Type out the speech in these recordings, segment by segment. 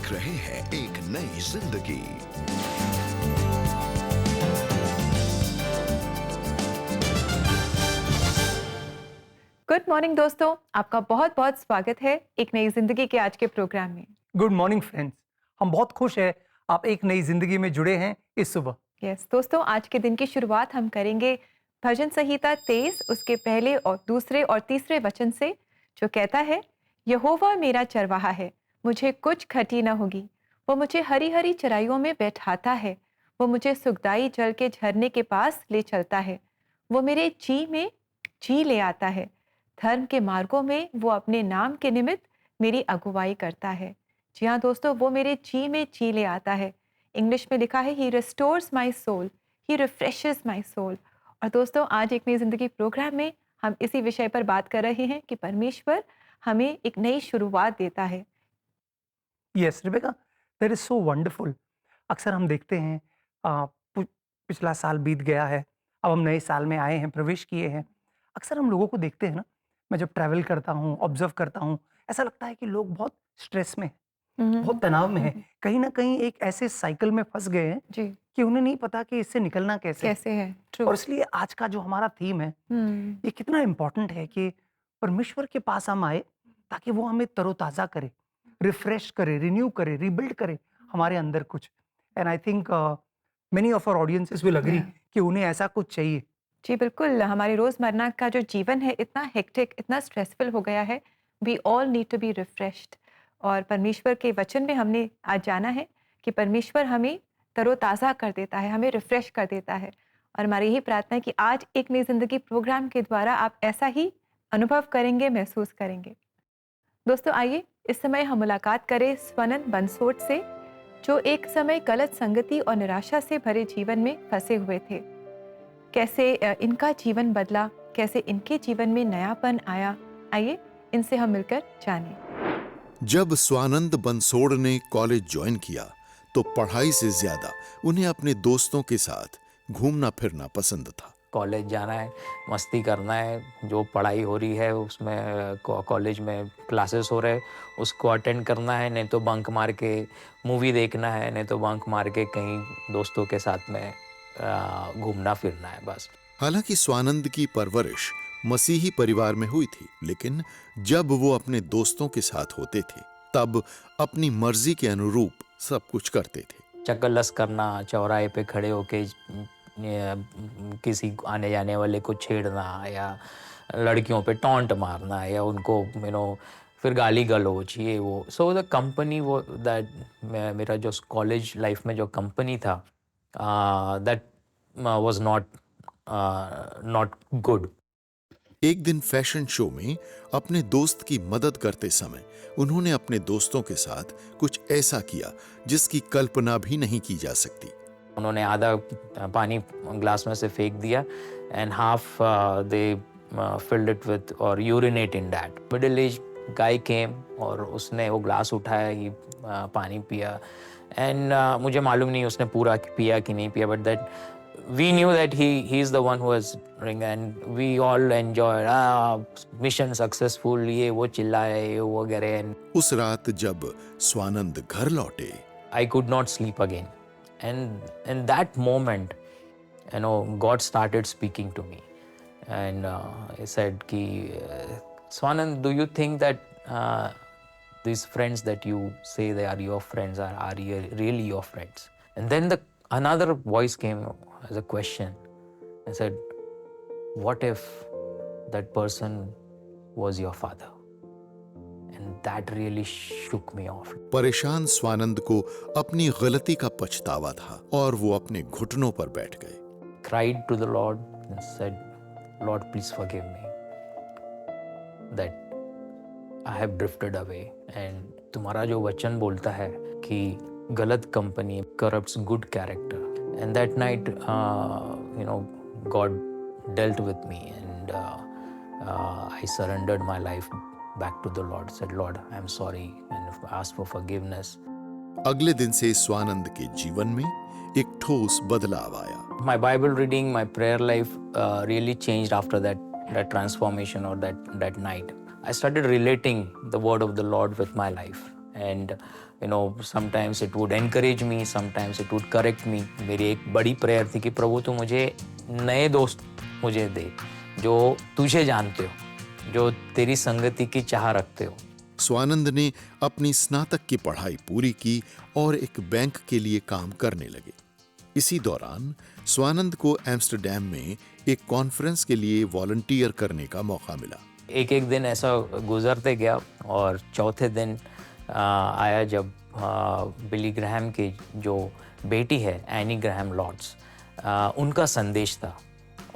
देख रहे हैं एक नई जिंदगी। गुड मॉर्निंग दोस्तों, आपका बहुत बहुत स्वागत है एक नई जिंदगी के आज के प्रोग्राम में। Good morning friends. हम बहुत खुश हैं आप एक नई जिंदगी में जुड़े हैं इस सुबह। यस दोस्तों, आज के दिन की शुरुआत हम करेंगे भजन संहिता 23 उसके पहले और दूसरे और तीसरे वचन से, जो कहता है, यहोवा मेरा चरवाहा है, मुझे कुछ घटी न होगी। वो मुझे हरी हरी चराइयों में बैठाता है, वो मुझे सुखदाई जल के झरने के पास ले चलता है। वो मेरे जी में जी ले आता है, धर्म के मार्गों में वो अपने नाम के निमित्त मेरी अगुवाई करता है। जी हाँ दोस्तों, वो मेरे जी में जी ले आता है। इंग्लिश में लिखा है, he restores my soul, he refreshes my soul. और दोस्तों, आज एक नई जिंदगी प्रोग्राम में हम इसी विषय पर बात कर रहे हैं कि परमेश्वर हमें एक नई शुरुआत देता है। Yes Rebecca, that is so wonderful. अक्सर हम देखते हैं पिछला साल बीत गया है, अब हम नए साल में आए हैं, प्रवेश किए हैं। अक्सर हम लोगों को देखते हैं ना, मैं जब ट्रैवल करता हूँ, ऑब्जर्व करता हूँ, ऐसा लगता है कि लोग बहुत स्ट्रेस में हैं, बहुत तनाव में हैं, कहीं ना कहीं एक ऐसे साइकिल में फंस गए हैं जी, कि उन्हें नहीं पता कि इससे निकलना कैसे है। कैसे है? ट्रू। और इसलिए आज का जो हमारा थीम है, ये कितना इम्पोर्टेंट है कि परमेश्वर के पास हम आए ताकि वो हमें तरोताजा करे, रिफ्रेश करे, रिन्यू करे, रिबिल्ड करे हमारे अंदर कुछ। And I think many of our audiences will agree कि उन्हें ऐसा कुछ चाहिए। जी बिल्कुल, हमारे रोज़मर्रा का जो जीवन है इतना हेक्टिक, इतना स्ट्रेसफुल हो गया है। We all need to be refreshed. और परमेश्वर के वचन में हमने आज जाना है कि परमेश्वर हमें तरोताज़ा कर देता है, हमें रिफ्रेश कर देता है। और हमारी यही प्रार्थना है कि आज एक नई ज़िंदगी प्रोग्राम के द्वारा आप ऐसा ही अनुभव करेंगे, महसूस करेंगे। दोस्तों आइए, इस समय हम मुलाकात करें स्वानंद बंसोड़ से, जो एक समय गलत संगति और निराशा से भरे जीवन में फंसे हुए थे। कैसे इनका जीवन बदला, कैसे इनके जीवन में नयापन आया, आइए इनसे हम मिलकर जानें। जब स्वानंद बंसोड़ ने कॉलेज ज्वाइन किया तो पढ़ाई से ज्यादा उन्हें अपने दोस्तों के साथ घूमना फिरना पसंद था। कॉलेज जाना है, मस्ती करना है, जो पढ़ाई हो रही है उसमें कॉलेज में क्लासेस हो रहे उसको अटेंड करना है, नहीं तो बंक मार के मूवी देखना है, नहीं तो बंक मार के कहीं दोस्तों के साथ में घूमना फिरना है बस। हालांकि स्वानंद की परवरिश मसीही परिवार में हुई थी, लेकिन जब वो अपने दोस्तों के साथ होते थे तब अपनी मर्जी के अनुरूप सब कुछ करते थे। चक्करलस करना, चौराहे पे खड़े होके किसी आने जाने वाले को छेड़ना, या लड़कियों पे टॉन्ट मारना, या उनको फिर गाली गलौज, ये वो। सो द कंपनी, वो दैट मेरा जो कॉलेज लाइफ में जो कंपनी था, दैट वाज नॉट गुड। एक दिन फैशन शो में अपने दोस्त की मदद करते समय उन्होंने अपने दोस्तों के साथ कुछ ऐसा किया जिसकी कल्पना भी नहीं की जा सकती। उन्होंने आधा पानी ग्लास में से फेंक दिया, and half they filled it with और urinate in that. Middle age guy came और उसने वो ग्लास उठाया, ही पानी पिया, एंड मुझे मालूम नहीं उसने पूरा पिया कि नहीं पिया, but that we knew that he is the one who has drink, and we all enjoyed, mission successful, ये वो चिल्लाए, ये वो वगैरह। एंड उस रात जब स्वानंद घर लौटे, I could not sleep again. And in that moment, God started speaking to me. And he said, Swanand, do you think that these friends that you say they are your friends are really your friends? And then another voice came as a question and said, what if that person was your father? And that really shook me off. परेशान स्वानंद को अपनी गलती का पछतावा था और वो अपने घुटनों पर बैठ गए। Cried to the Lord and said, Lord, please forgive me that I have drifted away. And तुम्हारा जो वचन बोलता है कि गलत company corrupts good character. And that night, God dealt with me, and I surrendered my life back to the Lord. Said, Lord, I am sorry, and asked for forgiveness. अगले दिन से स्वानंद के जीवन में एक ठोस बदलाव आया। My Bible reading, my prayer life really changed after that transformation or that night. I started relating the word of the Lord with my life, and sometimes it would encourage me, sometimes it would correct मी। मेरी एक बड़ी prayer थी कि प्रभु तू मुझे नए दोस्त मुझे दे जो तुझे जानते हो, जो तेरी संगति की चाह रखते हो। स्वानंद ने अपनी स्नातक की पढ़ाई पूरी की और एक बैंक के लिए काम करने लगे। इसी दौरान स्वानंद को एम्स्टरडैम में एक कॉन्फ्रेंस के लिए वॉलंटियर करने का मौका मिला। एक एक दिन ऐसा गुजरते गया और चौथे दिन आया जब बिली ग्रैहम की जो बेटी है एनी ग्रैहम लॉर्ड्स, उनका संदेश था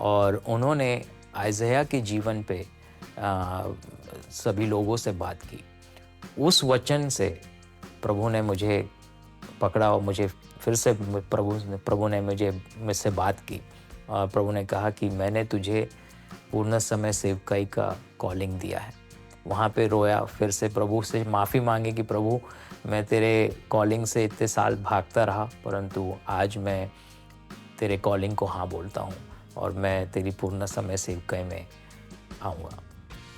और उन्होंने आइज़ाया के जीवन पे सभी लोगों से बात की। उस वचन से प्रभु ने मुझे पकड़ा और मुझे फिर से प्रभु ने मुझसे बात की और प्रभु ने कहा कि मैंने तुझे पूर्ण समय सेवकाई का कॉलिंग दिया है। वहाँ पे रोया, फिर से प्रभु से माफ़ी मांगी कि प्रभु मैं तेरे कॉलिंग से इतने साल भागता रहा, परंतु आज मैं तेरे कॉलिंग को हाँ बोलता हूँ और मैं तेरी पूर्ण समय सेवकाई में आऊँगा।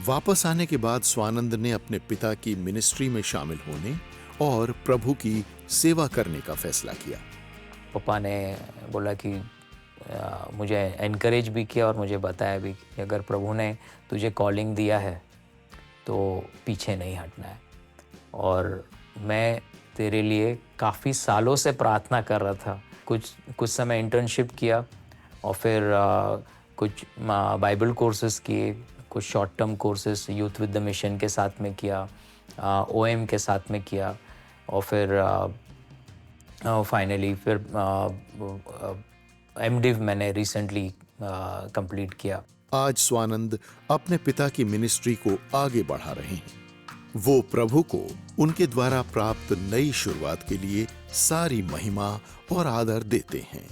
वापस आने के बाद स्वानंद ने अपने पिता की मिनिस्ट्री में शामिल होने और प्रभु की सेवा करने का फैसला किया। पापा ने बोला कि मुझे एनकरेज भी किया और मुझे बताया भी कि अगर प्रभु ने तुझे कॉलिंग दिया है तो पीछे नहीं हटना है। और मैं तेरे लिए काफ़ी सालों से प्रार्थना कर रहा था। कुछ समय इंटर्नशिप किया और फिर कुछ बाइबल कोर्सेज किए, कुछ short term courses youth with the mission के साथ में किया, OM के साथ में किया और फिर फाइनली फिर MDiv मैंने रिसेंटली कंप्लीट किया। आज स्वानंद अपने पिता की मिनिस्ट्री को आगे बढ़ा रहे हैं। वो प्रभु को उनके द्वारा प्राप्त नई शुरुआत के लिए सारी महिमा और आदर देते हैं।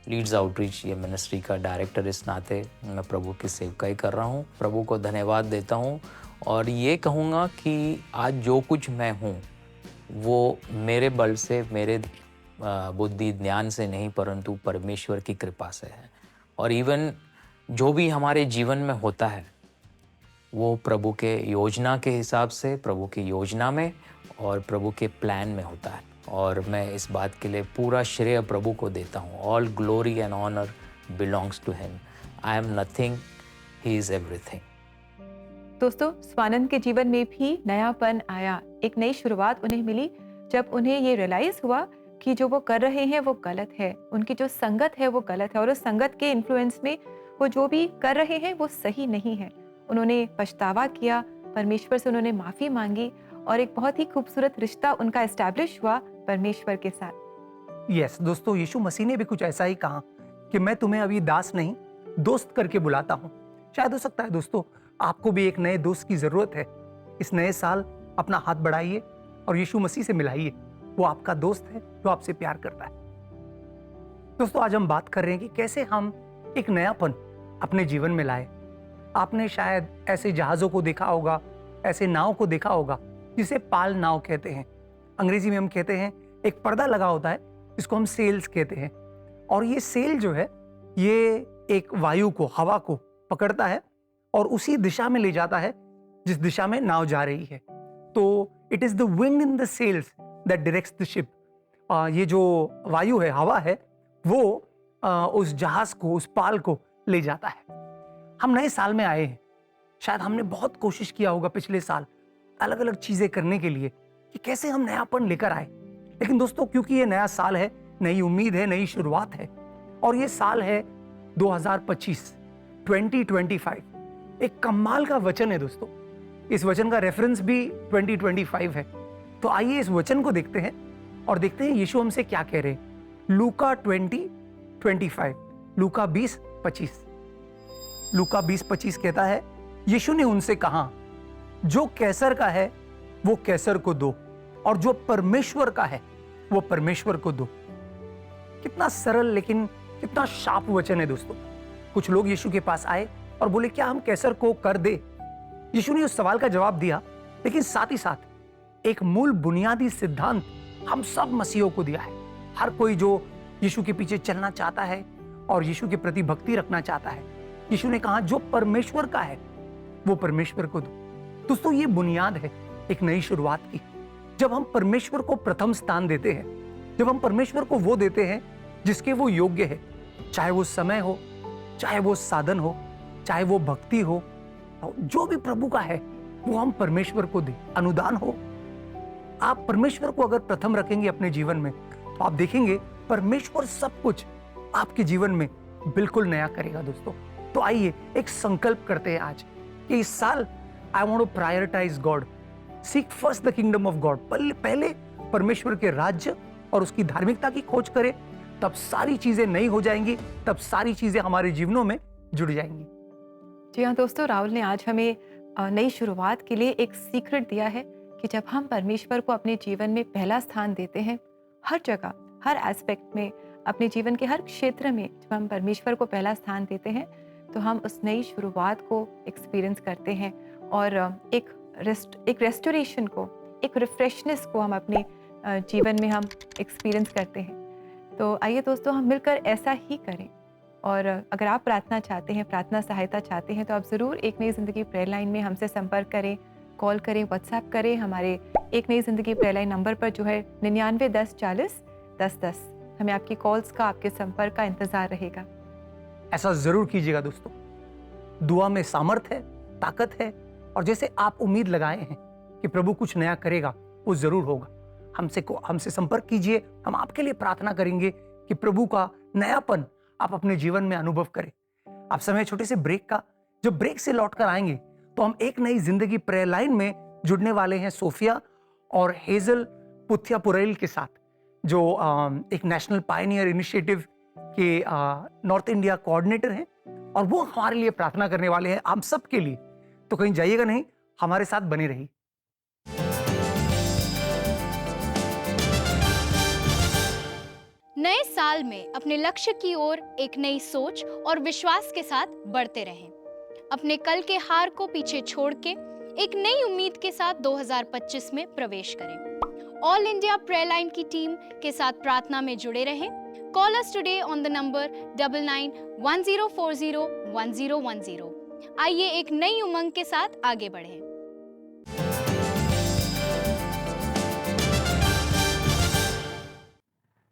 लीड्स आउटरीच ये मिनिस्ट्री का डायरेक्टर इस नाते मैं प्रभु की सेवकाई कर रहा हूँ। प्रभु को धन्यवाद देता हूँ और ये कहूँगा कि आज जो कुछ मैं हूँ वो मेरे बल से, मेरे बुद्धि ज्ञान से नहीं, परंतु परमेश्वर की कृपा से है। और इवन जो भी हमारे जीवन में होता है वो प्रभु के योजना के हिसाब से, प्रभु की योजना में और प्रभु के प्लान में होता है। और मैं इस बात के लिए पूरा श्रेय प्रभु को देता हूँ। All glory and honour belongs to him. I am nothing, he is everything. दोस्तों, स्वानंद के जीवन में भी नयापन आया, एक नई शुरुआत उन्हें मिली जब उन्हें ये रियलाइज हुआ कि जो वो कर रहे हैं वो गलत है, उनकी जो संगत है वो गलत है और उस संगत के इन्फ्लुएंस में वो जो भी कर रहे हैं वो सही नहीं है। उन्होंने पछतावा किया, परमेश्वर से उन्होंने माफ़ी मांगी और एक बहुत ही खूबसूरत रिश्ता उनका एस्टैब्लिश हुआ परमेश्वर के साथ। यस दोस्तों, यीशु मसीह ने भी कुछ ऐसा ही कहा कि मैं तुम्हें अभी दास नहीं दोस्त करके बुलाता हूँ। शायद हो सकता है दोस्तों आपको भी एक नए दोस्त की जरूरत है। इस नए साल अपना हाथ बढ़ाइए और यीशु मसीह से मिलाइए। वो आपका दोस्त है जो आपसे प्यार करता है। दोस्तों, आज हम बात कर रहे हैं कि कैसे हम एक नयापन अपने जीवन में लाए। आपने शायद ऐसे जहाज़ों को देखा होगा, ऐसे नाव को देखा होगा जिसे पाल नाव कहते हैं। अंग्रेजी में हम कहते हैं एक पर्दा लगा होता है जिसको हम सेल्स कहते हैं। और ये सेल जो है ये एक वायु को, हवा को पकड़ता है और उसी दिशा में ले जाता है जिस दिशा में नाव जा रही है। तो it is the wind in the sails that directs the ship. ये जो वायु है, हवा है, वो उस जहाज को, उस पाल को ले जाता है। हम नए साल में आए हैं। शायद हमने बहुत कोशिश किया होगा पिछले साल अलग अलग चीजें करने के लिए कि कैसे हम नयापन लेकर आए। लेकिन दोस्तों, क्योंकि ये नया साल है, नई उम्मीद है, नई शुरुआत है और ये साल है 2025, 2025। एक कमाल का वचन है दोस्तों। इस वचन का रेफरेंस भी 2025 है। तो आइए इस वचन को देखते हैं और देखते हैं यीशु हमसे क्या कह रहे हैं। लूका 20:25, लूका 20:25। लूका 20:25 कहता है, यीशु ने उनसे कहा, जो कैसर का है वो कैसर को दो और जो परमेश्वर का है वो परमेश्वर को दो। कितना सरल लेकिन कितना शार्प वचन है दोस्तों। कुछ लोग यीशु के पास आए और बोले, क्या हम कैसर को कर दे? यीशु ने उस सवाल का जवाब दिया, लेकिन साथ ही साथ एक मूल बुनियादी सिद्धांत हम सब मसीहों को दिया है। हर कोई जो यीशु के पीछे चलना चाहता है और यीशु के प्रति भक्ति रखना चाहता है, यीशु ने कहा जो परमेश्वर का है वो परमेश्वर को दो। दोस्तों, ये बुनियाद है एक नई शुरुआत की। जब हम परमेश्वर को प्रथम स्थान देते हैं, जब हम परमेश्वर को वो देते हैं जिसके वो योग्य है, चाहे वो समय हो, चाहे वो साधन हो, चाहे वो भक्ति हो, जो भी प्रभु का है वो हम परमेश्वर को दें, अनुदान हो। आप परमेश्वर को अगर प्रथम रखेंगे अपने जीवन में, तो आप देखेंगे परमेश्वर सब कुछ आपके जीवन में बिल्कुल नया करेगा दोस्तों। तो आइए एक संकल्प करते हैं आज कि इस साल I want to prioritise God, seek first the kingdom of God. पहले परमेश्वर के राज्य और उसकी धार्मिकता की खोज करें, तब सारी चीजें नई हो जाएंगी, तब सारी चीजें हमारे जीवनों में जुड़ जाएंगी। जी हाँ दोस्तों, राहुल ने आज हमें नई शुरुआत के लिए एक सीक्रेट दिया है कि जब हम परमेश्वर को अपने जीवन में पहला स्थान देते हैं, हर जगह, हर एस्पेक्ट में, अपने जीवन के हर क्षेत्र में जब हम परमेश्वर को पहला स्थान देते हैं, तो हम उस नई शुरुआत को एक्सपीरियंस करते हैं और एक रेस्टोरेशन को, एक रिफ्रेशनेस को हम अपने जीवन में हम एक्सपीरियंस करते हैं। तो आइए दोस्तों, हम मिलकर ऐसा ही करें। और अगर आप प्रार्थना चाहते हैं, प्रार्थना सहायता चाहते हैं, तो आप ज़रूर एक नई ज़िंदगी प्रेयर लाइन में हमसे संपर्क करें, कॉल करें, व्हाट्सएप करें हमारे एक नई ज़िंदगी प्रेयर लाइन नंबर पर जो है 99 10 40 10 10। हमें आपकी कॉल्स का, आपके संपर्क का इंतज़ार रहेगा। ऐसा जरूर कीजिएगा दोस्तों। दुआ में सामर्थ है, ताकत है, और जैसे आप उम्मीद लगाए हैं कि प्रभु कुछ नया करेगा, वो जरूर होगा। हमसे संपर्क कीजिए, हम आपके लिए प्रार्थना करेंगे कि प्रभु का नयापन आप अपने जीवन में अनुभव करें। आप समय छोटे से ब्रेक का, जब ब्रेक से लौट कर आएंगे तो हम एक नई जिंदगी प्रेयर लाइन में जुड़ने वाले हैं सोफिया और हेजल पुथियापुरैल के साथ, जो एक नेशनल पायनियर इनिशिएटिव के नॉर्थ इंडिया कोऑर्डिनेटर हैं, और वो हमारे लिए प्रार्थना करने वाले हैं, हम सब के लिए। तो कहीं जाइएगा नहीं, हमारे साथ बने रहिए। नए साल में अपने लक्ष्य की ओर एक नई सोच और विश्वास के साथ बढ़ते रहें। अपने कल के हार को पीछे छोड़ के एक नई उम्मीद के साथ 2025 में प्रवेश करें। ऑल इंडिया प्रेयर लाइन की टीम के साथ प्रार्थना में जुड़े रहें। Call us today on the number 9910401010। आइए एक नई उमंग के साथ आगे बढ़ें।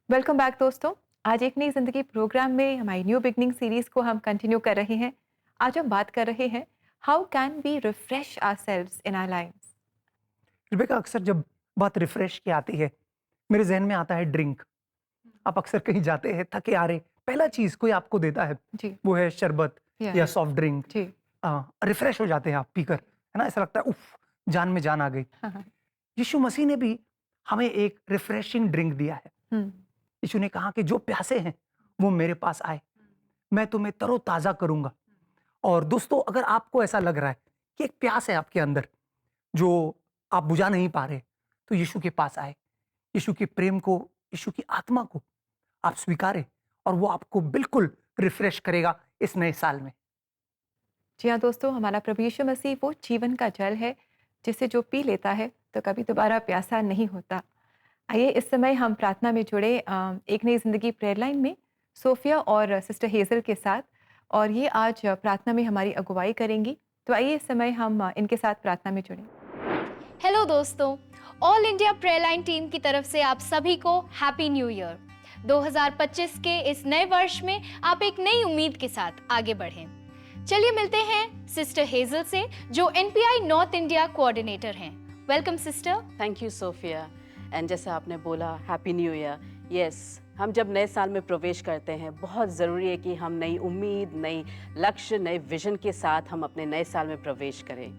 वेलकम बैक दोस्तों। आज एक नई जिंदगी प्रोग्राम में हमारी न्यू बिगनिंग सीरीज को हम कंटिन्यू कर रहे हैं। आज हम बात कर रहे हैं how can we refresh ourselves in our lives. Rebecca, अक्सर जब बात रिफ्रेश की आती है, मेरे जहन में आता है ड्रिंक। आप अक्सर कहीं जाते हैं, थके आ रहे, पहला चीज कोई आपको देता है जी, वो है शरबत या सॉफ्ट ड्रिंक। जी, रिफ्रेश हो जाते हैं आप पीकर, है ना। ऐसा लगता है उफ, जान में जान आ गई। हाँ, यीशु मसीह ने भी हमें एक रिफ्रेशिंग ड्रिंक दिया है। यीशु ने कहा कि जो प्यासे हैं वो मेरे पास आए, मैं तुम्हें तरोताजा करूंगा। और दोस्तों, अगर आपको ऐसा लग रहा है कि एक प्यास है आपके अंदर जो आप बुझा नहीं पा रहे, तो यीशु के पास आए। यीशु के प्रेम को, यीशु की आत्मा को आप स्वीकारें, और वो आपको बिल्कुल रिफ्रेश करेगा इस नए साल में। जी हाँ दोस्तों, हमारा प्रभु यीशु मसीह वो जीवन का जल है जिसे जो पी लेता है तो कभी दोबारा प्यासा नहीं होता। आइए इस समय हम प्रार्थना में जुड़े एक नई जिंदगी प्रेयर लाइन में सोफिया और सिस्टर हेजल के साथ, और ये आज प्रार्थना में हमारी अगुवाई करेंगी। तो आइए इस समय हम इनके साथ प्रार्थना में जुड़ें। हेलो दोस्तों, all India prayer line team की तरफ से आप सभी को हैप्पी न्यू ईयर। 2025 के इस नए वर्ष में आप एक नई उम्मीद के साथ आगे बढ़ें। चलिए मिलते हैं सिस्टर हेजल से, जो एनपीआई नॉर्थ इंडिया कोऑर्डिनेटर हैं। Welcome sister. Thank you Sophia. And जैसा आपने बोला, हैप्पी न्यू ईयर। यस, हम जब नए साल में प्रवेश करते हैं, बहुत ज़रूरी है कि हम नई उम्मीद, नई लक्ष्य, नए विजन के साथ हम अपने नए साल में प्रवेश करें।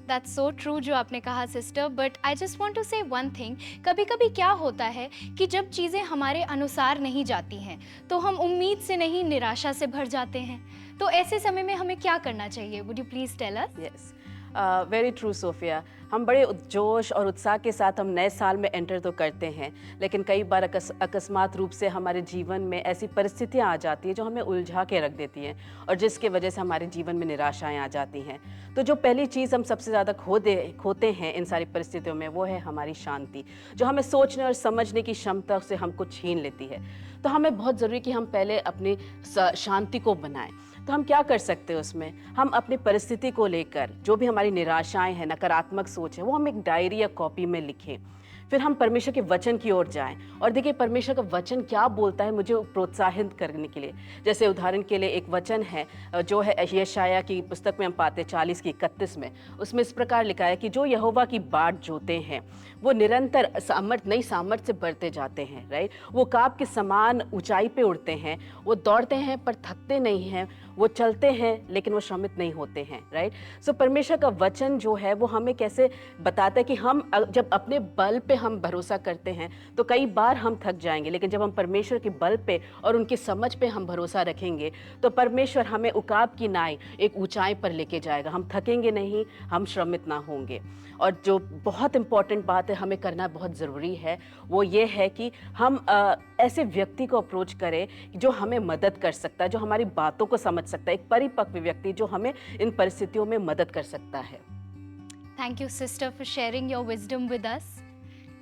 That's so true जो आपने कहा sister, but I just want to say one thing. कभी कभी क्या होता है कि जब चीज़ें हमारे अनुसार नहीं जाती हैं तो हम उम्मीद से नहीं, निराशा से भर जाते हैं। तो ऐसे समय में हमें क्या करना चाहिए? Would you please tell us? Yes, very true Sophia. हम बड़े जोश और उत्साह के साथ हम नए साल में एंटर तो करते हैं, लेकिन कई बार अकस्मात रूप से हमारे जीवन में ऐसी परिस्थितियां आ जाती हैं जो हमें उलझा के रख देती हैं, और जिसके वजह से हमारे जीवन में निराशाएं आ जाती हैं। तो जो पहली चीज़ हम सबसे ज़्यादा खोते हैं इन सारी परिस्थितियों में, वो है हमारी शांति, जो हमें सोचने और समझने की क्षमता से हमको छीन लेती है। तो हमें बहुत ज़रूरी कि हम पहले अपनी शांति को बनाएं। तो हम क्या कर सकते हैं उसमें? हम अपनी परिस्थिति को लेकर जो भी हमारी निराशाएं हैं, नकारात्मक सोच है, वो हम एक डायरी या कॉपी में लिखें। फिर हम परमेश्वर के वचन की ओर जाएं और देखिए परमेश्वर का वचन क्या बोलता है मुझे प्रोत्साहित करने के लिए। जैसे उदाहरण के लिए एक वचन है जो है यशायाह की पुस्तक में हम पाते 40 की 31 में, उसमें इस प्रकार लिखा है कि जो यहोवा की बाट जोते हैं वो निरंतर नई सामर्थ से बढ़ते जाते हैं, राइट। वो काब के समान ऊंचाई पे उड़ते हैं, वो दौड़ते हैं पर थकते नहीं हैं, वो चलते हैं लेकिन वो श्रमित नहीं होते हैं, राइट। सो परमेश्वर का वचन जो है वो हमें कैसे बताता है कि हम जब अपने बल पे हम भरोसा करते हैं तो कई बार हम थक जाएंगे, लेकिन जब हम परमेश्वर के बल पे और उनकी समझ पे हम भरोसा रखेंगे तो परमेश्वर हमें उकाब की नाई एक ऊंचाई पर लेके जाएगा। हम थकेंगे नहीं, हम श्रमित ना होंगे। और जो बहुत इंपॉर्टेंट बात है हमें करना बहुत ज़रूरी है वो ये है कि हम ऐसे व्यक्ति को अप्रोच करें जो हमें मदद कर सकता है, जो हमारी बातों को समझ सकता है, एक परिपक्व व्यक्ति जो हमें इन परिस्थितियों में मदद कर सकता है। Thank you sister for sharing your wisdom with us.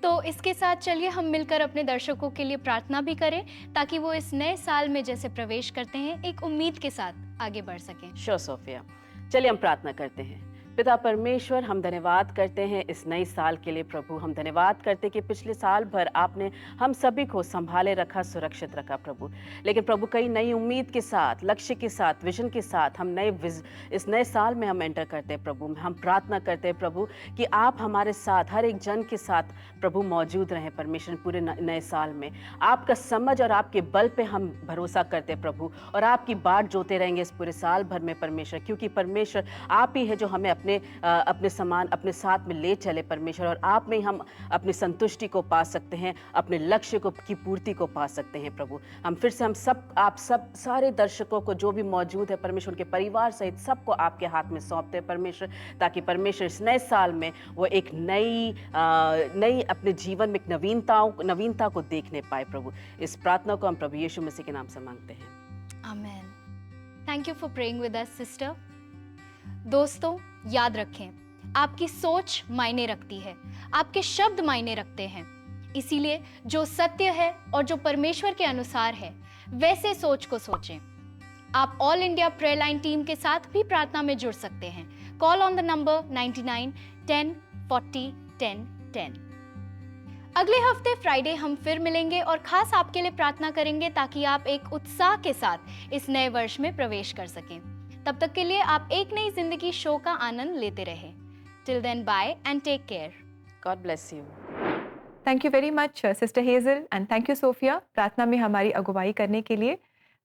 तो इसके साथ चलिए हम मिलकर अपने दर्शकों के लिए प्रार्थना भी करें ताकि वो इस नए साल में जैसे प्रवेश करते हैं एक उम्मीद के साथ आगे बढ़ सकें। श्योर सोफिया, चलिए हम प्रार्थना करते हैं। पिता परमेश्वर, हम धन्यवाद करते हैं इस नए साल के लिए प्रभु। हम धन्यवाद करते हैं कि पिछले साल भर आपने हम सभी को संभाले रखा, सुरक्षित रखा प्रभु। लेकिन प्रभु कई नई उम्मीद के साथ, लक्ष्य के साथ, विजन के साथ हम इस नए साल में हम एंटर करते हैं प्रभु। हम प्रार्थना करते हैं प्रभु कि आप हमारे साथ, हर एक जन के साथ प्रभु मौजूद रहें परमेश्वर पूरे नए साल में। आपका समझ और आपके बल पे हम भरोसा करते हैं प्रभु, और आपकी बाट जोते रहेंगे इस पूरे साल भर में परमेश्वर, क्योंकि परमेश्वर आप ही है जो हमें अपने समान अपने साथ में ले चले परमेश्वर, और आप में ही हम अपनी संतुष्टि को पा सकते हैं, अपने लक्ष्य को की पूर्ति को पा सकते हैं प्रभु। हम फिर से आप सब सारे दर्शकों को जो भी मौजूद है परमेश्वर, उनके परिवार सहित सबको आपके हाथ में सौंपते हैं परमेश्वर, ताकि परमेश्वर इस नए साल में वो एक नई अपने जीवन में एक नवीनता को देखने पाए प्रभु। इस प्रार्थना को हम प्रभु यीशु मसीह के नाम से मांगते हैं, आमीन। Thank you for praying with us sister. दोस्तों याद रखें, आपकी सोच मायने रखती है, आपके शब्द मायने रखते हैं। इसीलिए जो सत्य है और जो परमेश्वर के अनुसार है वैसे सोच को सोचें। आप all India prayer line team के साथ भी प्रार्थना में जुड़ सकते हैं। Call on the number 99 10 40 10 10। अगले हफ्ते फ्राइडे हम फिर मिलेंगे और खास आपके लिए प्रार्थना करेंगे ताकि आप एक उत्साह के साथ इस नए वर्ष में प्रवेश कर सकें। तब तक के लिए आप एक नई जिंदगी शो का आनंद लेते रहें। Till then bye and take care. God bless you. Thank you very much sister Hazel and thank you Sophia प्रार्थना में हमारी अगुवाई करने के लिए।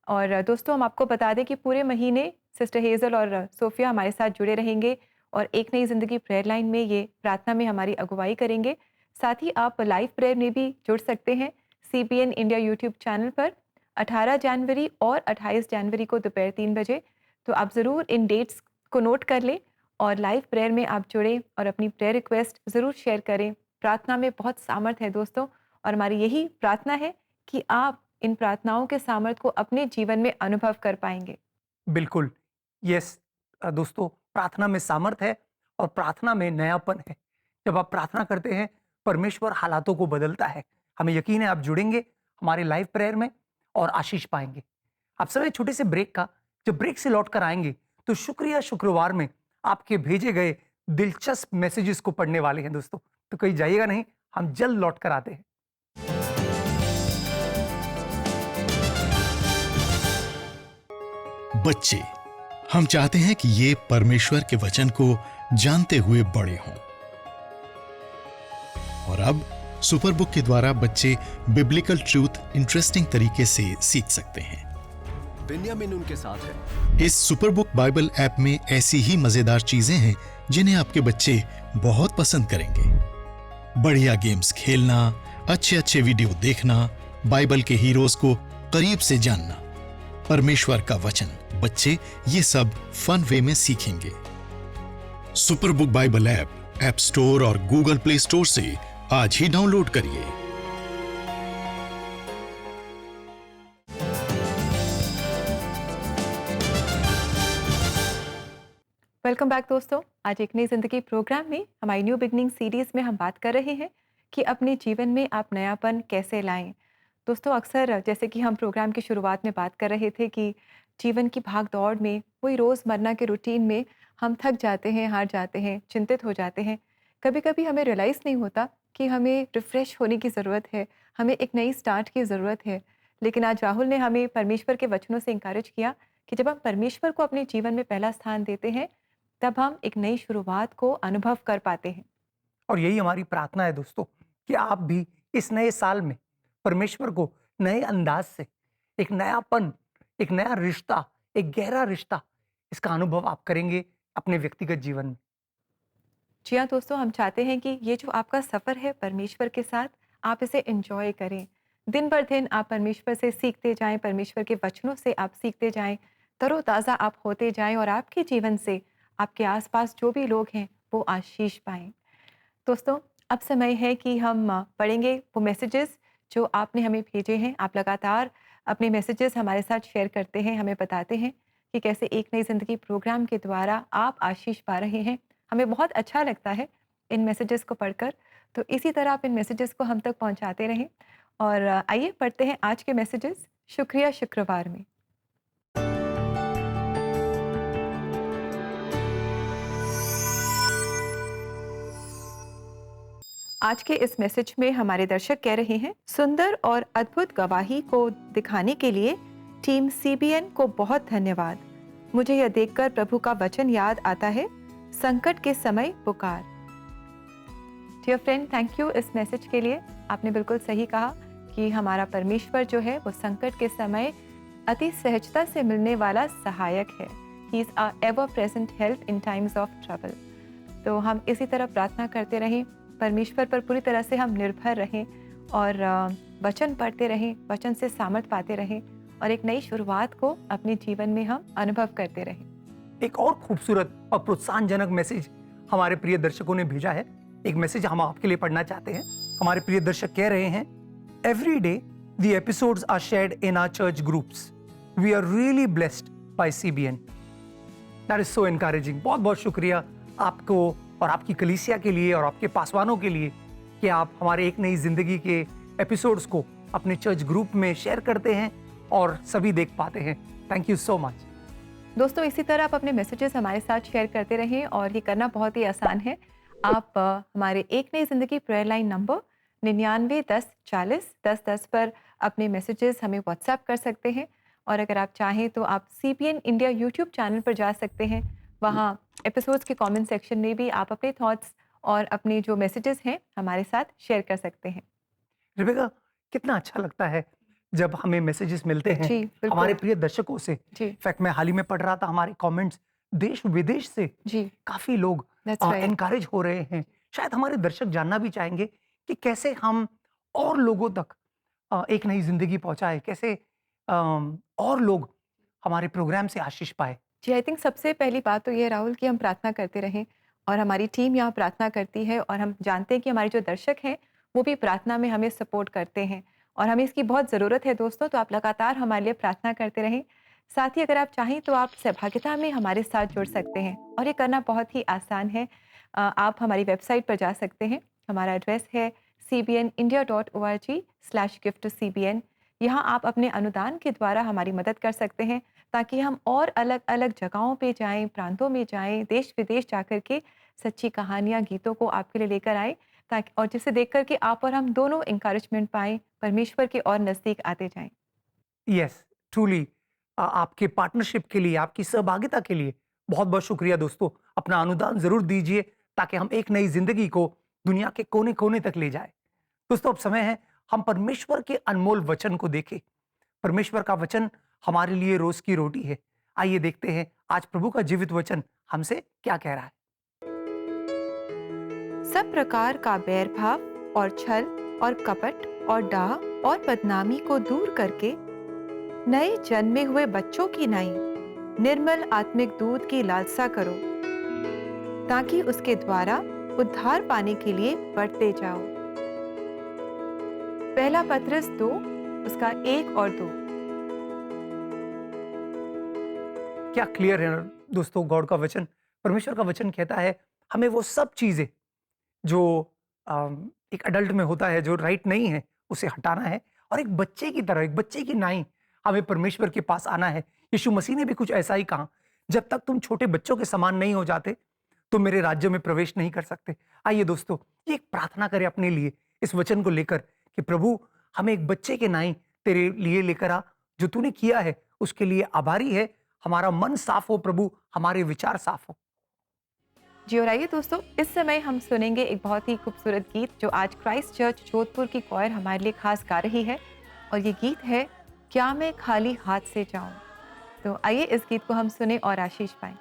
और दोस्तों हम आपको बता दें कि पूरे महीने सिस्टर हेजल और सोफिया हमारे साथ जुड़े रहेंगे और एक नई ज़िंदगी प्रेयर लाइन में ये प्रार्थना में हमारी अगुवाई करेंगे। साथ ही आप लाइव प्रेयर में भी जुड़ सकते हैं CBN इंडिया यूट्यूब चैनल पर 18 जनवरी और 28 जनवरी को दोपहर 3 बजे। तो आप ज़रूर इन डेट्स को नोट कर लें और लाइव प्रेयर में आप जुड़ें और अपनी प्रेयर रिक्वेस्ट ज़रूर शेयर करें। प्रार्थना में बहुत सामर्थ्य है दोस्तों, और हमारी यही प्रार्थना है कि आप इन प्रार्थनाओं के सामर्थ्य को अपने जीवन में अनुभव कर पाएंगे। बिल्कुल, यस दोस्तों, प्रार्थना में सामर्थ्य है और प्रार्थना में नयापन है। जब आप प्रार्थना करते हैं परमेश्वर हालातों को बदलता है। हमें यकीन है आप जुड़ेंगे हमारे लाइव प्रेयर में और आशीष पाएंगे। आप समय छोटे से ब्रेक का, जब ब्रेक से लौट कर आएंगे तो शुक्रवार में आपके भेजे गए दिलचस्प मैसेजेस को पढ़ने वाले हैं दोस्तों। तो कहीं जाइएगा नहीं, हम जल्द लौट कर आते हैं। बच्चे, हम चाहते हैं कि ये परमेश्वर के वचन को जानते हुए बड़े हों, और अब सुपरबुक के द्वारा बच्चे बिब्लिकल ट्रूथ इंटरेस्टिंग तरीके से सीख सकते हैं। बेन्यामिन उनके साथ है। इस सुपरबुक बाइबल ऐप में ऐसी ही मजेदार चीजें हैं जिन्हें आपके बच्चे बहुत पसंद करेंगे। बढ़िया गेम्स खेलना, अच्छे वीडियो देखना, बाइबल के हीरोज को करीब से जानना, परमेश्वर का वचन, बच्चे ये सब फन वे में सीखेंगे। सुपरबुक बाइबल ऐप स्टोर और गूगल प्ले स्टोर से आज ही डाउनलोड करिए। वेलकम बैक दोस्तों। आज एक नई जिंदगी प्रोग्राम में हमारी न्यू बिगनिंग सीरीज में हम बात कर रहे हैं कि अपने जीवन में आप नयापन कैसे लाएं। दोस्तों अक्सर जैसे कि हम प्रोग्राम की शुरुआत में बात कर रहे थे कि जीवन की भाग दौड़ में, वही रोज़मर्रा के रूटीन में हम थक जाते हैं, हार जाते हैं, चिंतित हो जाते हैं। कभी कभी हमें रियलाइज़ नहीं होता कि हमें रिफ़्रेश होने की ज़रूरत है, हमें एक नई स्टार्ट की ज़रूरत है। लेकिन आज राहुल ने हमें परमेश्वर के वचनों से एनकरेज किया कि जब हम परमेश्वर को अपने जीवन में पहला स्थान देते हैं, तब हम एक नई शुरुआत को अनुभव कर पाते हैं। और यही हमारी प्रार्थना है दोस्तों, कि आप भी इस नए साल में परमेश्वर को नए अंदाज से, एक नयापन, एक नया रिश्ता, एक गहरा रिश्ता, इसका अनुभव आप करेंगे अपने व्यक्तिगत जीवन में। जी हाँ दोस्तों, हम चाहते हैं कि ये जो आपका सफ़र है परमेश्वर के साथ, आप इसे एंजॉय करें। दिन बर दिन आप परमेश्वर से सीखते जाएँ, परमेश्वर के वचनों से आप सीखते जाएँ, तरोताज़ा आप होते जाएँ और आपके जीवन से आपके आस-पास जो भी लोग हैं, वो आशीष पाएँ। दोस्तों, अब समय है कि हम पढ़ेंगे वो मैसेजेस जो आपने हमें भेजे हैं। आप लगातार अपने मैसेजेस हमारे साथ शेयर करते हैं, हमें बताते हैं कि कैसे एक नई ज़िंदगी प्रोग्राम के द्वारा आप आशीष पा रहे हैं। हमें बहुत अच्छा लगता है इन मैसेजेस को पढ़कर। तो इसी तरह आप इन मैसेजेस को हम तक पहुँचाते रहें और आइए पढ़ते हैं आज के मैसेजेस शुक्रिया शुक्रवार में। आज के इस मैसेज में हमारे दर्शक कह रहे हैं, सुंदर और अद्भुत गवाही को दिखाने के लिए टीम सीबीएन को बहुत धन्यवाद। मुझे यह देखकर प्रभु का वचन याद आता है, संकट के समय पुकार। डियर फ्रेंड, थैंक यू इस मैसेज के लिए। आपने बिल्कुल सही कहा कि हमारा परमेश्वर जो है वो संकट के समय अति सहजता से मिलने वाला सहायक है। He is a ever present help in times of trouble. तो हम इसी तरह प्रार्थना करते रहें, परमेश्वर पर पूरी तरह से हम निर्भर रहें और वचन पढ़ते रहें, वचन से सामर्थ पाते रहें और एक नई शुरुआत को अपने जीवन में हम अनुभव करते रहें। एक और खूबसूरत और प्रोत्साहनजनक मैसेज हमारे प्रिय दर्शकों ने भेजा है। एक मैसेज हम आपके लिए पढ़ना चाहते हैं। हमारे प्रिय दर्शक कह रहे हैं, every day the episodes are shared in our church groups. We are really blessed by CBN. That is so encouraging. बहुत बहुत शुक्रिया आपको और आपकी कलीसिया के लिए और आपके पासवानों के लिए कि आप हमारे एक नई जिंदगी के एपिसोड्स को अपने चर्च ग्रुप में शेयर करते हैं और सभी देख पाते हैं। Thank you so much. दोस्तों, इसी तरह आप अपने मैसेजेस हमारे साथ शेयर करते रहें और ये करना बहुत ही आसान है। आप हमारे एक नई ज़िंदगी प्रेयर लाइन नंबर 99 10 40 10 10 पर अपने मैसेजेस हमें व्हाट्सएप कर सकते हैं और अगर आप चाहें तो आप सीबीएन इंडिया यूट्यूब चैनल पर जा सकते हैं। वहाँ एपिसोड्स के कमेंट सेक्शन में भी आप अपने थॉट्स और अपने जो मैसेजेस हैं हमारे साथ शेयर कर सकते हैं। रिबेका, कितना अच्छा लगता है जब हमें मैसेजेस मिलते हैं जी, बिल्कुल। हमारे प्रिय दर्शकों से। जी। इनफैक्ट मैं हाल ही में पढ़ रहा था, हमारे कमेंट्स देश विदेश से जी, काफी लोग That's right. एनकरेज हो रहे हैं। शायद हमारे दर्शक जानना भी चाहेंगे कि कैसे हम और लोगों तक एक नई जिंदगी पहुंचाए, कैसे और लोग हमारे प्रोग्राम से आशीष पाए। जी, आई थिंक सबसे पहली बात तो ये है राहुल कि हम प्रार्थना करते रहें और हमारी टीम यहाँ प्रार्थना करती है और हम जानते हैं कि हमारे जो दर्शक हैं वो भी प्रार्थना में हमें सपोर्ट करते हैं और हमें इसकी बहुत ज़रूरत है दोस्तों। तो आप लगातार हमारे लिए प्रार्थना करते रहें। साथ ही अगर आप चाहें तो आप सहभागिता में हमारे साथ जुड़ सकते हैं और ये करना बहुत ही आसान है। आप हमारी वेबसाइट पर जा सकते हैं। हमारा एड्रेस है cbnindia.org/gift2cbn। यहाँ आप अपने अनुदान के द्वारा हमारी मदद कर सकते हैं ताकि हम और अलग-अलग जगहों पे जाएं, प्रांतों में जाएं, देश-विदेश जाकर के सच्ची कहानियाँ, गीतों को आपके लिए लेकर आएँ ताकि और जिसे देख कर के आप और हम दोनों एनकरेजमेंट पाएँ, परमेश्वर के और नज़दीक आते जाएँ। यस, ट्रूली आपके पार्टनरशिप के लिए, आपकी सहभागिता के लिए बहुत-बहुत शुक्रिया दोस्तों। अपना अनुदान ज़रूर दीजिए ताकि हम एक नई ज़िंदगी को दुनिया के कोने-कोने तक ले जाएँ। दोस्तों, अब समय है हम परमेश्वर के अनमोल वचन को देखें। परमेश्वर का वचन हमारे लिए रोज़ की रोटी है। आइए देखते हैं आज प्रभु का जीवित वचन हमसे क्या कह रहा है। सब प्रकार का बैर भाव और छल और कपट और डाह और बदनामी को दूर करके नए जन्मे हुए बच्चों की नाई निर्मल आत्मिक दूध की लालसा करो ताकि उसके द्वारा उद्धार पाने के लिए बढ़ते जाओ। पहला पत्रस 2 उसका 1 और 2। क्या क्लियर है दोस्तों गॉड का वचन। परमेश्वर का वचन कहता है हमें वो सब चीजें जो एक अडल्ट में होता है, जो राइट नहीं है, उसे हटाना है और एक बच्चे की तरह, एक बच्चे की नाई हमें परमेश्वर के पास आना है। यीशु मसीह ने भी कुछ ऐसा ही कहा, जब तक तुम छोटे बच्चों के समान नहीं हो जाते तुम मेरे राज्य में प्रवेश नहीं कर सकते। आइए दोस्तों, ये एक प्रार्थना करें अपने लिए इस वचन को लेकर कि प्रभु हमें एक बच्चे के नाई तेरे लिए लेकर आ, जो तूने किया है उसके लिए आभारी है। हमारा मन साफ हो प्रभु, हमारे विचार साफ हो। जी और आइए दोस्तों, इस समय हम सुनेंगे एक बहुत ही खूबसूरत गीत जो आज क्राइस्ट चर्च जोधपुर की कॉयर हमारे लिए खास गा रही है, और ये गीत है क्या मैं खाली हाथ से जाऊं। तो आइए इस गीत को हम सुने और आशीष पाएं।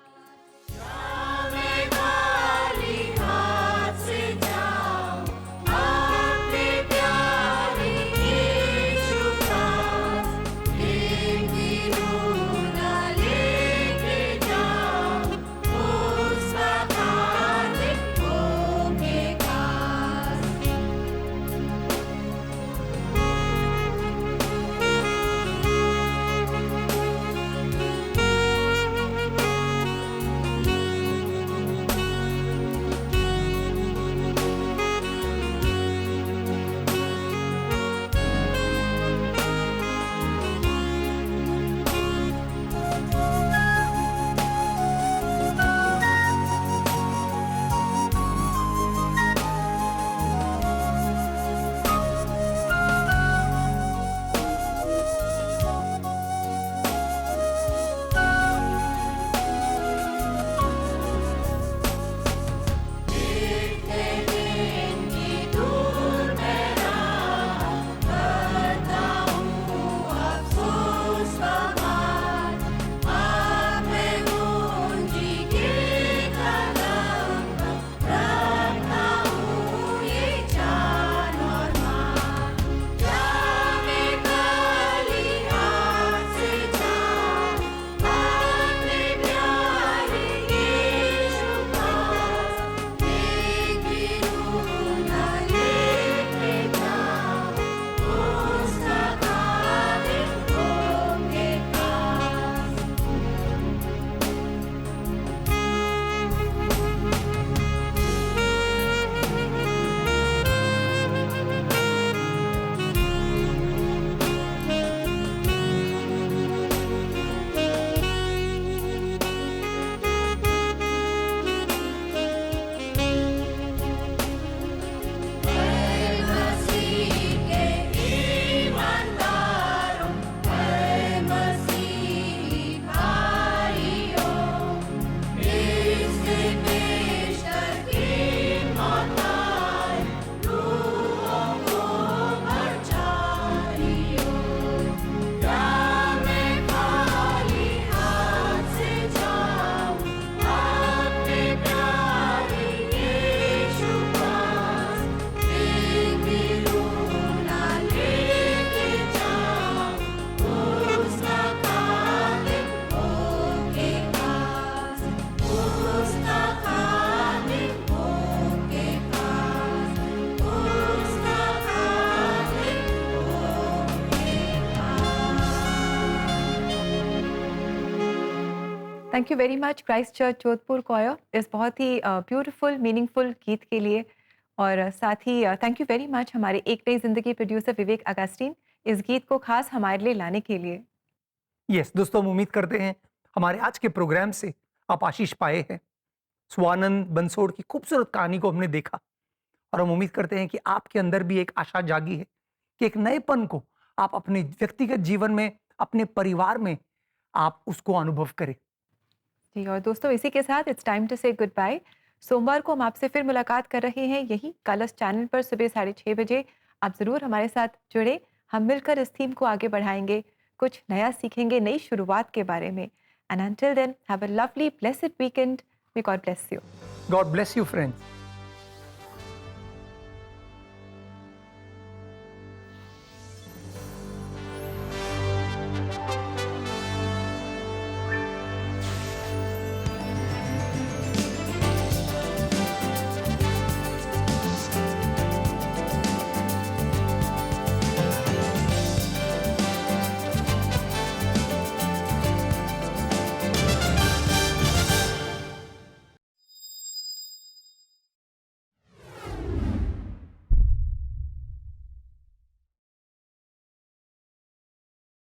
Thank you very much Christ church Jodhpur coir इस बहुत ही ब्यूटीफुल मीनिंगफुल गीत के लिए, और साथ ही थैंक यू वेरी मच हमारे एक नई जिंदगी प्रोड्यूसर विवेक अगस्टीन इस गीत को खास हमारे लिए लाने के लिए। यस दोस्तों, हम उम्मीद करते हैं हमारे आज के प्रोग्राम से आप आशीष पाए हैं। स्वानंद बंसोड़ की खूबसूरत कहानी को हमने देखा, और हम उम्मीद करते हैं कि आपके अंदर भी एक आशा जागी है कि एक नएपन को आप अपने व्यक्तिगत जीवन में, अपने परिवार में आप उसको अनुभव करें। जी और दोस्तों, इसी के साथ इट्स टाइम टू से गुड बाय। सोमवार को हम आपसे फिर मुलाकात कर रहे हैं यही कलश चैनल पर सुबह 6:30 बजे। आप ज़रूर हमारे साथ जुड़े, हम मिलकर इस थीम को आगे बढ़ाएंगे, कुछ नया सीखेंगे नई शुरुआत के बारे में। And until then have a lovely blessed weekend. May God bless you. God bless you friends.